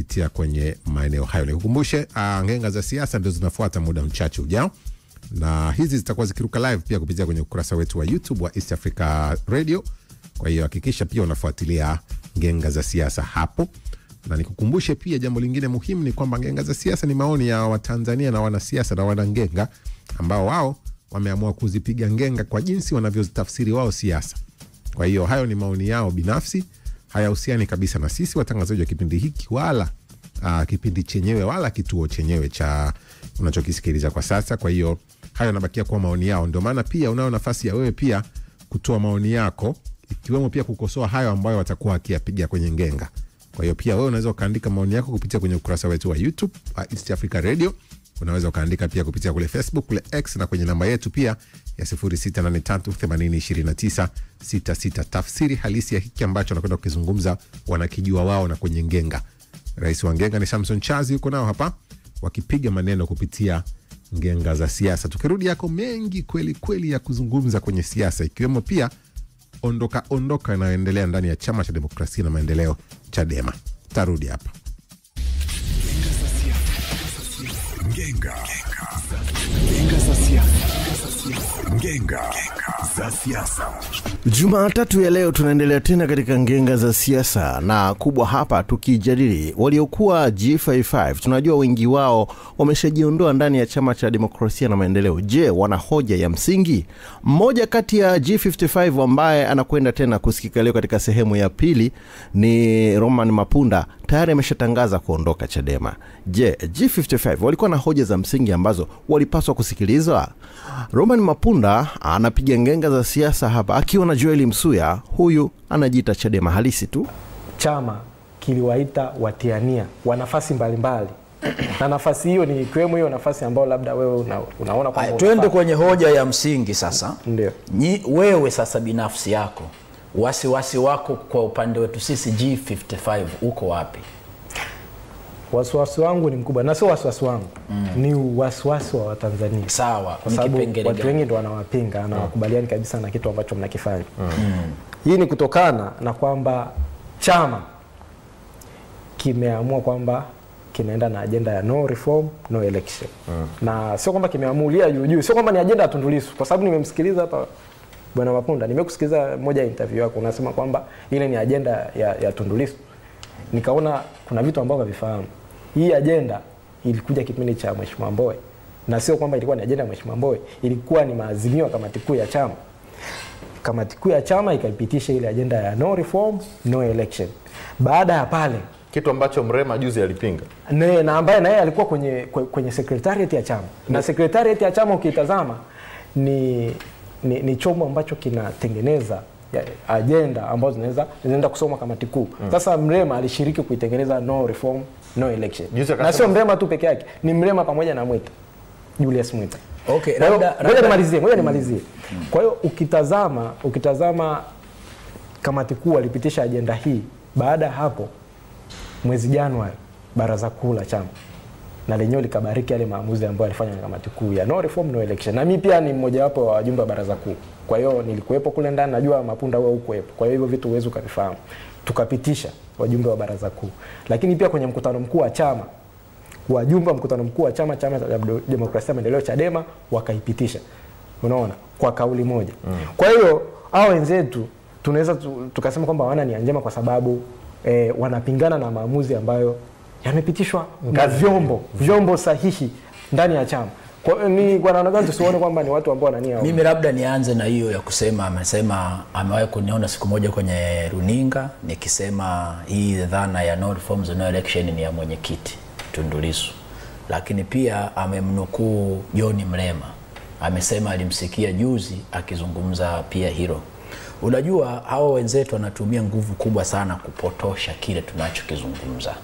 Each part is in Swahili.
kupitia kwenye maeneo hayo. Nikukumbushe ngenga za siasa ndio zinafuata muda mchache ujao, na hizi zitakuwa zikiruka live pia kupitia kwenye ukurasa wetu wa YouTube wa East Africa Radio. Kwa hiyo hakikisha pia unafuatilia ngenga za siasa hapo. Na nikukumbushe pia jambo lingine muhimu ni kwamba ngenga za siasa ni maoni ya Watanzania na wanasiasa na wanangenga ambao wao wameamua kuzipiga ngenga kwa jinsi wanavyozitafsiri wao siasa. Kwa hiyo hayo ni maoni yao binafsi, hayahusiani kabisa na sisi watangazaji wa kipindi hiki wala kipindi chenyewe wala kituo chenyewe cha unachokisikiliza kwa sasa. Kwa hiyo hayo yanabakia kwa maoni yao. Ndio maana pia unayo nafasi ya wewe pia kutoa maoni yako, ikiwemo pia kukosoa hayo ambayo watakuwa wakiyapiga kwenye ngenga. Kwa hiyo pia wewe unaweza ukaandika maoni yako kupitia kwenye ukurasa wetu wa YouTube wa East Africa Radio. Unaweza ukaandika pia kupitia kule Facebook, kule X, na kwenye namba yetu pia ya 0683802966. Tafsiri halisi ya hiki ambacho nakwenda kukizungumza wanakijua wao na kwenye ngenga. Rais wa ngenga ni Samson Chazi, yuko nao hapa wakipiga maneno kupitia ngenga za siasa. Tukirudi yako mengi kweli kweli ya kuzungumza kwenye siasa, ikiwemo pia ondoka inayoendelea ndani ya Chama cha Demokrasia na Maendeleo, Chadema. Tarudi hapa. Ngenga za siasa. Jumatatu ya leo tunaendelea tena katika ngenga za siasa, na kubwa hapa tukijadili waliokuwa G55. Tunajua wengi wao wameshajiondoa ndani ya Chama cha Demokrasia na Maendeleo. Je, wana hoja ya msingi? Mmoja kati ya G55 ambaye anakwenda tena kusikika leo katika sehemu ya pili ni Roman Mapunda, tayari ameshatangaza kuondoka Chadema. Je, G55 walikuwa na hoja za msingi ambazo walipaswa kusikilizwa? Roman Mapunda anapiga ngenga za siasa hapa akiwa na Joel Msuya. Huyu anajiita Chadema halisi tu. Chama kiliwaita watiania wa nafasi mbalimbali na nafasi hiyo ni ikiwemo hiyo nafasi ambayo labda wewe unaona kwa twende kwenye hoja ya msingi sasa. Ndio. Wewe sasa binafsi yako, wasiwasi wako kwa upande wetu sisi G55 uko wapi? Wasiwasi wangu ni mkubwa, na sio wasiwasi wangu, ni wasiwasi wa Watanzania. Sawa, kwa sababu watu wengi ndio wanawapinga na wakubaliani kabisa na kitu ambacho mnakifanya. Hii ni kutokana na kwamba chama kimeamua kwamba kinaenda na agenda ya no reform no election. Na sio kwamba kimeamulia juu, sio kwamba ni agenda ya Tundu Lissu, kwa sababu nimemsikiliza hapa Bwana Mapunda, nimekusikiliza moja interview yako unasema kwamba ile ni agenda ya Tundu Lissu. Nikaona kuna vitu ambavyo havifahamu. Hii agenda ilikuja kipindi cha Mheshimiwa Mbowe, na sio kwamba ilikuwa ni agenda ya Mheshimiwa Mbowe, ilikuwa ni maazimio ya kamati kuu ya chama. Kamati kuu ya chama ikaipitisha ile agenda ya no reform no election. Baada ya pale, kitu ambacho Mrema juzi alipinga, na ambaye naye alikuwa kwenye secretariat ya chama. Na secretariat ya chama ukitazama ni chombo ambacho kinatengeneza agenda ambazo zinaenda kusoma kamati kuu. Sasa Mrema alishiriki kuitengeneza no reform no election. Na sio Mrema tu peke yake, ni Mrema pamoja na Mwita, Julius Mwita. Okay, ngoja nimalizie. Kwa hiyo ukitazama kamati kuu walipitisha agenda hii. Baada ya hapo mwezi Januari baraza kuu la chama na lenyewe likabariki yale maamuzi ambayo alifanya na kamati kuu ya no reform no election. Na mimi pia ni mmoja wapo wa wajumbe wa baraza kuu. Kwa hiyo nilikuwepo kule ndani, najua Mapunda wewe hukuwepo. Kwa hiyo hivyo vitu uwezo ukavifahamu. Tukapitisha wajumbe wa baraza kuu. Lakini pia kwenye mkutano mkuu wa chama, wajumbe wa mkutano mkuu wa chama cha Demokrasia na Maendeleo Chadema wakaipitisha. Unaona? Kwa kauli moja. Kwa hiyo hao wenzetu tunaweza tukasema kwamba hawana nia njema kwa sababu wanapingana na maamuzi ambayo yamepitishwa na vyombo sahihi ndani ya chama. Kwa hiyo ni kwa namna gani tusione kwamba ni watu ambao wanania. Mimi labda nianze na hiyo ya kusema, amesema amewahi kuniona siku moja kwenye runinga nikisema hii dhana ya no reforms no election ni ya mwenyekiti Tundu Lissu. Lakini pia amemnukuu John Mrema, amesema alimsikia juzi akizungumza pia hilo. Unajua hao wenzetu wanatumia nguvu kubwa sana kupotosha kile tunachokizungumza.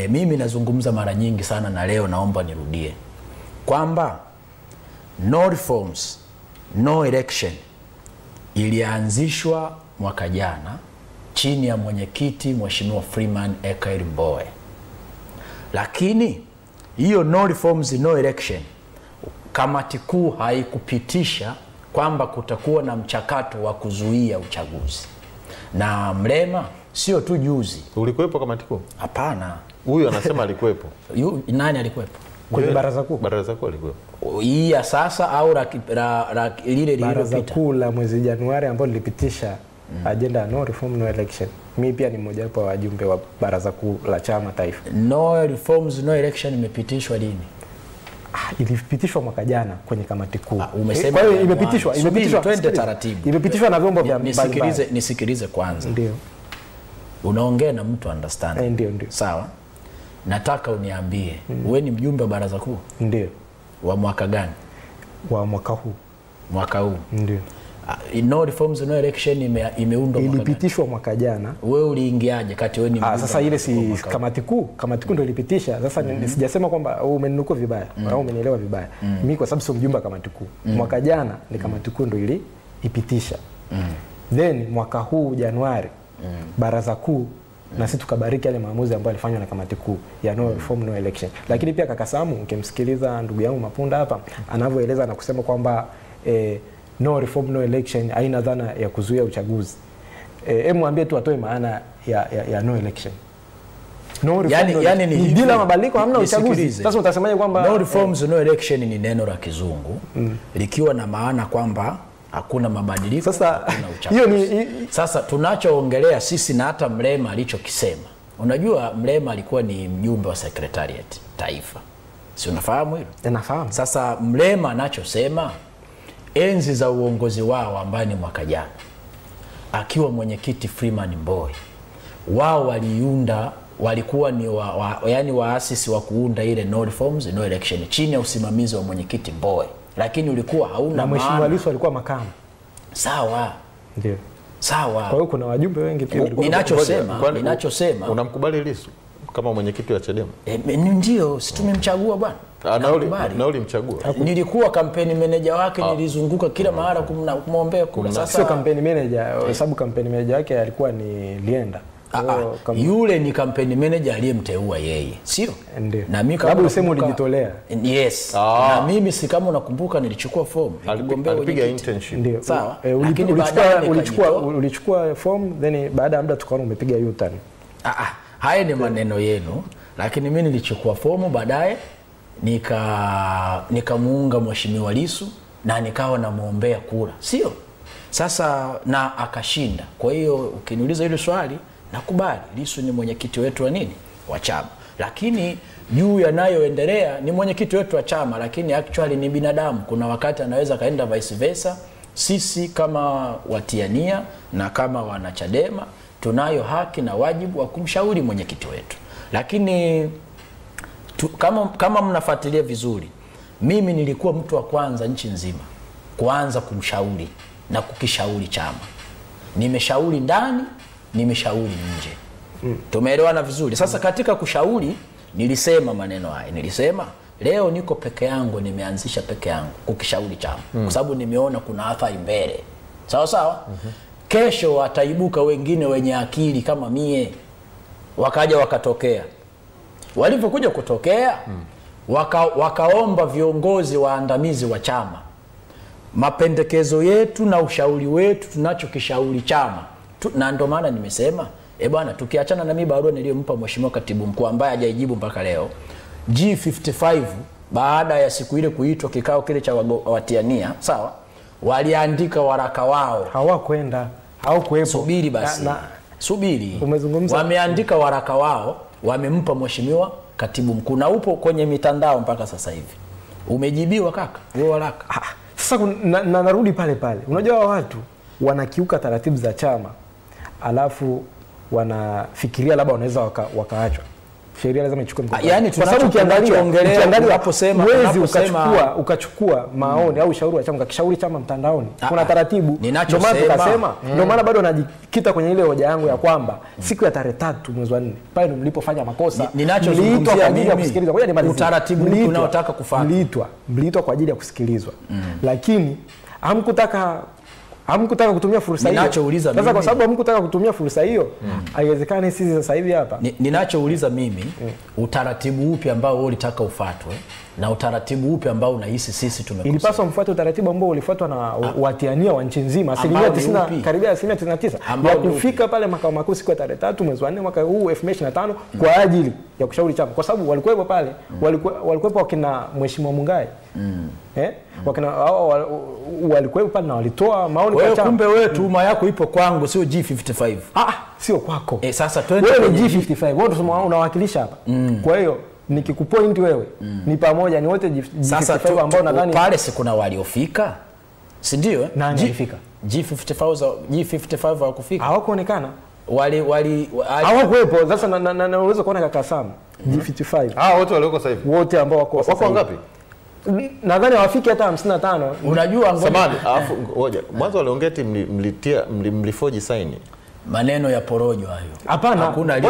Mimi nazungumza mara nyingi sana na leo naomba nirudie kwamba no reforms no election ilianzishwa mwaka jana chini ya mwenyekiti Mheshimiwa Freeman Ekael Mbowe. Lakini hiyo no reforms no election kamati kuu haikupitisha kwamba kutakuwa na mchakato wa kuzuia uchaguzi. Na Mrema sio tu juzi. Ulikuwepo kamati kuu? Hapana. Huyu anasema alikuwepo. Nani alikuwepo? Kwenye baraza kuu. Baraza kuu alikuwepo. Hii ya sasa au lile Baraza lililopita? kuu la mwezi Januari ambao lilipitisha agenda ya no reform no election. Mimi pia ni mmoja wapo wa wajumbe wa baraza kuu la chama taifa. No reforms no election imepitishwa lini? Ilipitishwa mwaka jana kwenye kamati kuu. Umesema kwa hiyo imepitishwa twende taratibu. Imepitishwa na vyombo vya mbalimbali. Nisikilize kwanza. Ndio. Unaongea na mtu understand. Ndio. Sawa? Nataka uniambie, wewe ni mjumbe wa baraza kuu? Ndio. Wa mwaka gani? Wa mwaka huu. Mwaka huu. Ndio. No reforms no election imeundwa mwaka ilipitishwa mwaka jana. Wewe uliingiaje kati wewe ni mjumbe? Sasa ile si kamati kuu ndio ilipitisha. Sasa sijasema kwamba umeninukuu vibaya au umenielewa vibaya. Mimi kwa sababu sio mjumbe wa kamati kuu. Mwaka jana ni kamati kuu ndio ilipitisha. Then mwaka huu Januari baraza kuu na sisi tukabariki yale maamuzi ambayo yalifanywa na kamati kuu ya no reform no election. Lakini pia kaka Samu, ukimsikiliza ndugu yangu Mapunda hapa anavyoeleza na kusema kwamba no reform no election haina dhana ya kuzuia uchaguzi. Mwambie tu atoe maana ya no election. No reform, yani ni bila mabadiliko hamna uchaguzi. Sasa utasemaje kwamba no reforms no election ni neno la kizungu likiwa na maana kwamba hakuna mabadiliko, sasa hakuna uchaguzi. Sasa tunachoongelea sisi na hata Mrema alichokisema. Unajua Mrema alikuwa ni mjumbe wa secretariat taifa. Si unafahamu hilo? Nafahamu. Sasa Mrema anachosema enzi za uongozi wao ambaye ni mwaka jana akiwa mwenyekiti Freeman Mbowe, wao walikuwa ni yani waasisi wa kuunda ile no reforms no election chini ya usimamizi wa mwenyekiti Mbowe, lakini ulikuwa hauna maana. Mheshimiwa Lissu alikuwa makamu. Sawa. Ndio. Sawa. Kwa hiyo kuna wajumbe wengi pia. Ninachosema unamkubali Lissu kama mwenyekiti wa Chadema? Ndio, si tumemchagua bwana. Na ulimchagua. Nilikuwa kampeni manager wake, nilizunguka kila mahali kumwombea kura. Sasa sio kampeni manager, sababu kampeni manager wake alikuwa ni Lienda. Yule ni kampeni manager aliyemteua yeye, sio? Ndio. Na mimi kama useme ulijitolea. Yes. Na mimi si kama unakumbuka nilichukua fomu kugombea alipiga internship. Ndio. Sawa. Lakini ulichukua fomu then baada ya muda tukaona umepiga U-turn. Haya ni maneno yenu, lakini mimi nilichukua fomu baadaye nikamuunga Mheshimiwa Lissu na nikawa namuombea kura, sio? Sasa na akashinda. Kwa hiyo ukiniuliza hilo swali nakubali, Lissu ni mwenyekiti wetu wa nini? Wa chama. Lakini juu yanayoendelea ni mwenyekiti wetu wa chama, lakini actually ni binadamu. Kuna wakati anaweza kaenda vice versa. Sisi kama watiania na kama wanachadema tunayo haki na wajibu wa kumshauri mwenyekiti wetu. Lakini kama mnafuatilia vizuri, mimi nilikuwa mtu wa kwanza nchi nzima kuanza kumshauri na kukishauri chama. Nimeshauri ndani, nimeshauri nje. Tumeelewana vizuri. Sasa katika kushauri nilisema maneno haya. Nilisema leo niko peke yangu, nimeanzisha peke yangu kukishauri chama kwa sababu nimeona kuna athari mbele. Sawa sawa? Kesho wataibuka wengine wenye akili kama mie, wakaja wakatokea. Walipokuja kutokea wakaomba viongozi waandamizi wa chama mapendekezo yetu na ushauri wetu tunachokishauri chama na ndio maana nimesema bwana, tukiachana na mimi barua niliyompa Mheshimiwa Katibu Mkuu ambaye hajajibu mpaka leo, G55 baada ya siku ile kuitwa kikao kile cha watiania, sawa, waliandika waraka wao. Hawakwenda, haukuepo. Subiri basi. Subiri. Umezungumza. Wameandika waraka wao, wamempa Mheshimiwa Katibu Mkuu na upo kwenye mitandao mpaka sasa hivi. Umejibiwa kaka? Wewe waraka. Sasa narudi pale. Unajua watu wanakiuka taratibu za chama alafu wanafikiria labda wanaweza wakaachwa. Sheria lazima ichukue mkondo. Yaani kwa sababu ukiangalia unaposema ukachukua maoni au ushauri wa chama ukakishauri chama mtandaoni. Kuna taratibu. Ndio maana tukasema, ndio maana bado najikita kwenye ile hoja yangu ya kwamba siku ya tarehe 3 mwezi wa 4 pale mlipofanya makosa. Ninachozungumzia kwa ajili ya kusikilizwa. Ngoja nimalizie. Utaratibu unaotaka kufuata. Mliitwa kwa ajili ya kusikilizwa. Lakini hamkutaka Hamkutaka kutumia fursa hiyo. Ninachouliza sasa kwa sababu hamkutaka kutumia fursa hiyo, haiwezekani sisi sasa hivi hapa. Ninachouliza mimi, utaratibu upi ambao wewe ulitaka ufuatwe na utaratibu upi ambao unahisi sisi tumekosea? Ilipaswa mfuate utaratibu ambao ulifuatwa na watiania wa nchi nzima, asilimia 90, karibia asilimia 99 ya kufika pale makao makuu siku ya tarehe 3 mwezi wa 4 mwaka huu 2025 kwa ajili ya kushauri chama, kwa sababu walikuwepo pale, walikuwepo wakina Mheshimiwa Mungai. Wakina walikuwepo pale na walitoa maoni kwa chama. Kumbe wewe tuma yako ipo kwangu, sio G55. Sio kwako. Sasa twende wewe ni G55. Wewe ndio unawakilisha hapa. Kwa hiyo nikikupoint wewe ni pamoja ni wote G55 ambao nadhani pale si kuna waliofika. Si ndio? Nani alifika? G55 hawakufika. Hawakuonekana. Hawakuwepo. Sasa na unaweza kuona kaka Sam G55. Wote walioko sasa hivi. Wote ambao wako ngapi? Nadhani hawafiki hata 55. Unajua samani alafu ngoja mwanzo waliongea eti mlifoji sign maneno ya porojo hayo. Hapana, hakuna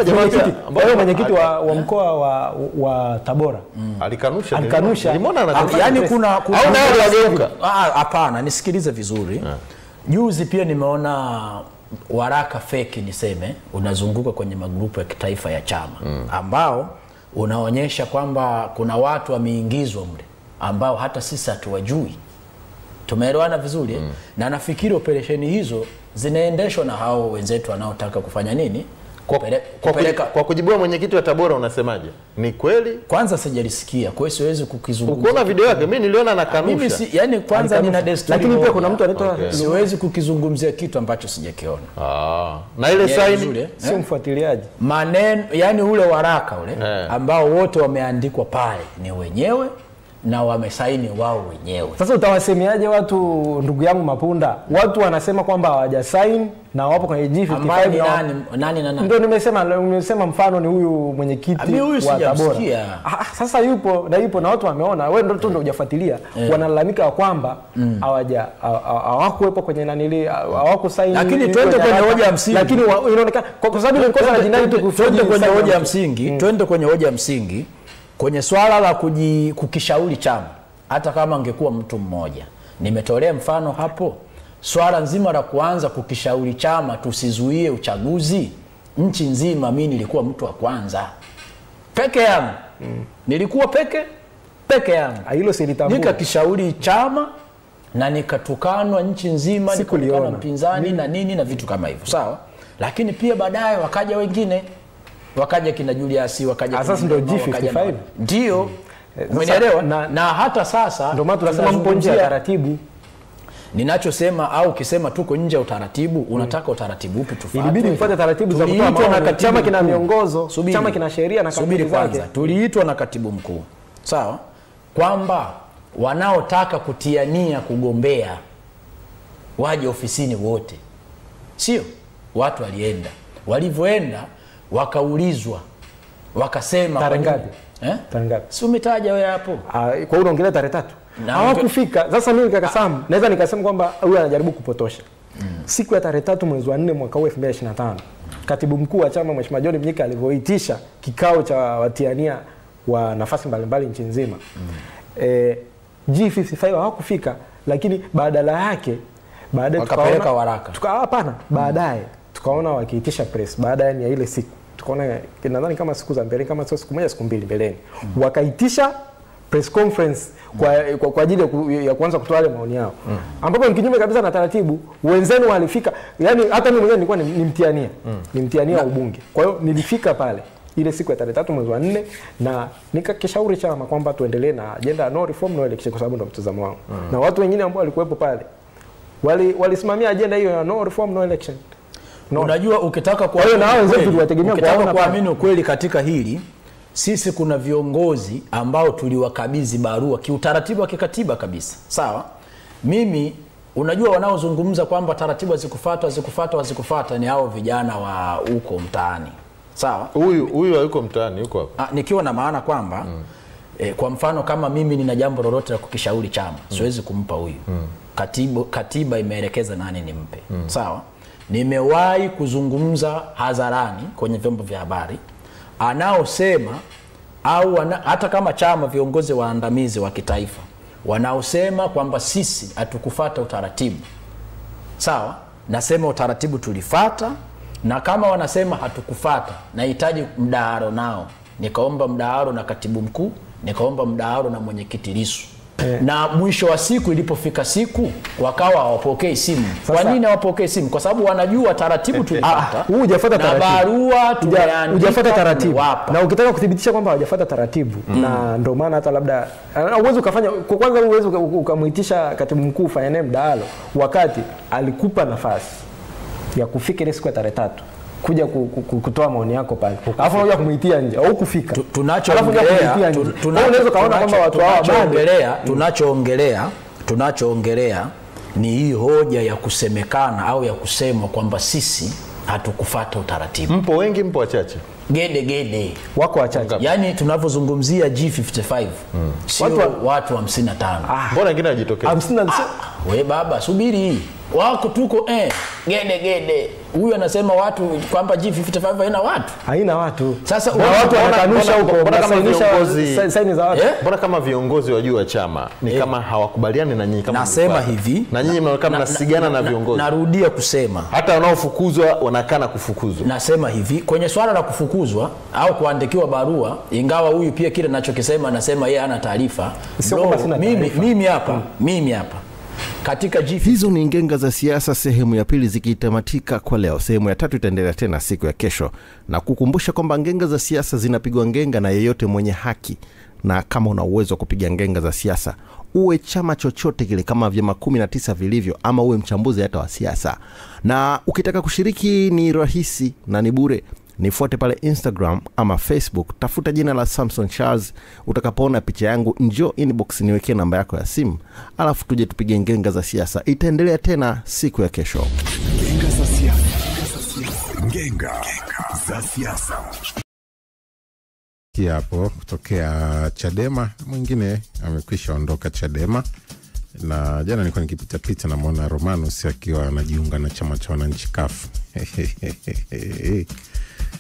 mwenyekiti wa mkoa wa Tabora alikanusha. Nimeona yani kuna hapana, nisikilize vizuri. Juzi pia nimeona waraka feki niseme unazunguka kwenye magrupu ya kitaifa ya chama ambao unaonyesha kwamba kuna watu wameingizwa mle ambao hata sisi hatuwajui. Tumeelewana vizuri na nafikiri operesheni hizo zinaendeshwa na hao wenzetu wanaotaka kufanya nini? Kwa kujibua mwenyekiti wa Tabora unasemaje? Ni kweli? Kwanza sijalisikia, kwa hiyo siwezi kukizungumzia. Ukiona video yake mimi niliona na kanusha. Mimi yani kwanza nina desturi. Lakini pia kuna mtu anaitwa siwezi kukizungumzia kitu ambacho sijakiona. Na ile sign sio mfuatiliaji. Maneno yani ule waraka ule ambao wote wameandikwa pale ni wenyewe na wamesaini wao wenyewe. Sasa utawasemeaje watu, ndugu yangu Mapunda? Watu wanasema kwamba hawajasign na wapo kwenye G55 nani. Ndio nimesema mfano ni huyu mwenyekiti wa Tabora. Sasa yupo na watu wameona. Wewe ndio hujafuatilia. Wanalalamika kwamba hawakuwepo kwenye nanili, hawakusign. Lakini twende kwenye hoja ya msingi. Lakini inaonekana kwa sababu ni kosa la jinai tu. Twende kwenye hoja ya msingi. Twende kwenye hoja ya msingi. Kwenye swala la kukishauri chama, hata kama angekuwa mtu mmoja, nimetolea mfano hapo. Swala nzima la kuanza kukishauri chama tusizuie uchaguzi, nchi nzima mimi nilikuwa mtu wa kwanza peke yangu. Nilikuwa peke yangu. Hilo silitambua. Nikakishauri chama na nikatukanwa nchi nzima, nikaonekana mpinzani na nini na vitu kama hivyo. Sawa? Lakini pia baadaye wakaja wengine, wakaja kina Julius, wakaja sasa ndio G55 ndio umenielewa na hata sasa ndio maana tunasema mpo nje ya taratibu. Ninachosema au ukisema tuko nje ya utaratibu, unataka utaratibu upi tufuate? Ilibidi mfuate taratibu za kutoa maoni. Chama kina miongozo, chama kina sheria na kanuni zake. Tuliitwa na katibu mkuu, sawa, kwamba wanaotaka kutiania kugombea waje ofisini wote, sio? Watu walienda, walivyoenda wakaulizwa, wakasema tarehe ngapi? Tarehe ngapi? Si umetaja wewe hapo? Kwa hiyo unaongelea tarehe 3. Hawakufika. Sasa mimi kaka Sam naweza nikasema kwamba huyu anajaribu kupotosha. Siku ya tarehe 3 mwezi wa 4 mwaka 2025, katibu mkuu wa chama Mheshimiwa John Mnyika alivyoitisha kikao cha watiania wa nafasi mbalimbali nchi nzima, G55 hawakufika, lakini badala yake wakapeleka waraka. Hapana, baadaye tukaona wakiitisha press baada ya ile siku. Tukaona nadhani kama siku za mbele, kama sio siku moja siku mbili mbeleni, wakaitisha press conference kwa ajili ya kuanza kutoa wale maoni yao, ambapo ni kinyume kabisa na taratibu. Wenzenu walifika, yani hata mimi mwenyewe nilikuwa nimtiania ubunge. Kwa hiyo nilifika pale ile siku ya tarehe 3 mwezi wa 4 na nikakishauri chama kwamba tuendelee na agenda no reform no election, kwa sababu ndio mtazamo wangu. Na watu wengine ambao walikuwepo pale walisimamia agenda hiyo ya no reform no election. Unajua ukitaka kuamini ukweli katika hili, sisi kuna viongozi ambao tuliwakabidhi barua kiutaratibu wa kikatiba kabisa. Sawa? Mimi unajua wanaozungumza kwamba taratibu hazikufuatwa ni hao vijana wa huko mtaani. Sawa? Huyu hayuko mtaani, yuko hapa. Nikiwa na maana kwamba kwa mfano kama mimi nina jambo lolote la kukishauri chama, siwezi kumpa huyu. Katiba imeelekeza nani nimpe. Sawa? Nimewahi kuzungumza hadharani kwenye vyombo vya habari anaosema au hata kama chama viongozi waandamizi wa kitaifa wanaosema kwamba sisi hatukufuata utaratibu Sawa? Nasema utaratibu tulifata, na kama wanasema hatukufata, nahitaji mdahalo nao. Nikaomba mdahalo na katibu mkuu, nikaomba mdahalo na mwenyekiti Lissu. Na mwisho wa siku, ilipofika siku, wakawa hawapokei simu. Kwa nini hawapokei simu? Kwa sababu wanajua taratibu tulifuata. Hujafuata taratibu. Na barua tumeandika, hujafuata taratibu. Wapa. Na ukitaka kudhibitisha kwamba hawajafuata taratibu, na ndio maana hata labda uwezo ukafanya, kwa kwanza uwezo ukamuitisha katibu mkuu fanya naye mdahalo wakati alikupa nafasi ya kufika ile siku ya tarehe 3 kuja kutoa maoni yako pale. Alafu unakuja kumuitia nje au kufika. Tunachoongelea unaweza kaona kwamba watu hao tunachoongelea ni hii hoja ya kusemekana au ya kusemwa kwamba sisi hatukufuata utaratibu. Mpo wengi, mpo wachache? Gede wako wachache. Yaani tunavyozungumzia G55 sio watu 55. Mbona wengine hajitokeza? 50. We baba, subiri. Wako tuko gede. Huyu anasema watu kwamba G55 haina watu. Haina watu. Sasa watu wanakanusha huko, wanasainisha saini za watu. Mbona kama viongozi wa juu wa chama ni kama hawakubaliani na nyinyi kama nasema hivi, na nyinyi mnaonekana mnasigana na viongozi. Narudia kusema, hata wanaofukuzwa wanakana kufukuzwa. Nasema hivi, kwenye swala la kufukuzwa au kuandikiwa barua, ingawa huyu pia kile ninachokisema anasema yeye hana taarifa. Mimi hapa katika hizo ni ngenga za siasa sehemu ya pili zikitamatika kwa leo. Sehemu ya 3 itaendelea tena siku ya kesho, na kukumbusha kwamba ngenga za siasa zinapigwa ngenga na yeyote mwenye haki. Na kama una uwezo wa kupiga ngenga za siasa, uwe chama chochote kile kama vyama 19 vilivyo, ama uwe mchambuzi hata wa siasa, na ukitaka kushiriki ni rahisi na ni bure. Nifuate pale Instagram ama Facebook, tafuta jina la Samson Charles. Utakapoona picha yangu, njoo inbox niwekee namba yako ya simu, alafu tuje tupige ngenga za siasa. Itaendelea tena siku ya kesho. Ngenga za siasa. Ngenga za siasa. Hapo kutokea Chadema, mwingine amekwisha ondoka Chadema, na jana nilikuwa nikipita na muona Romanus akiwa anajiunga na chama cha wananchi CUF.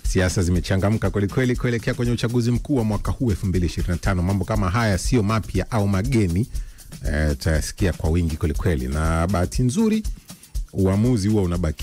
Siasa zimechangamka kweli kuelekea kwenye uchaguzi mkuu wa mwaka huu 2025. Mambo kama haya sio mapya au mageni, tutasikia kwa wingi kweli, na bahati nzuri uamuzi huo unabaki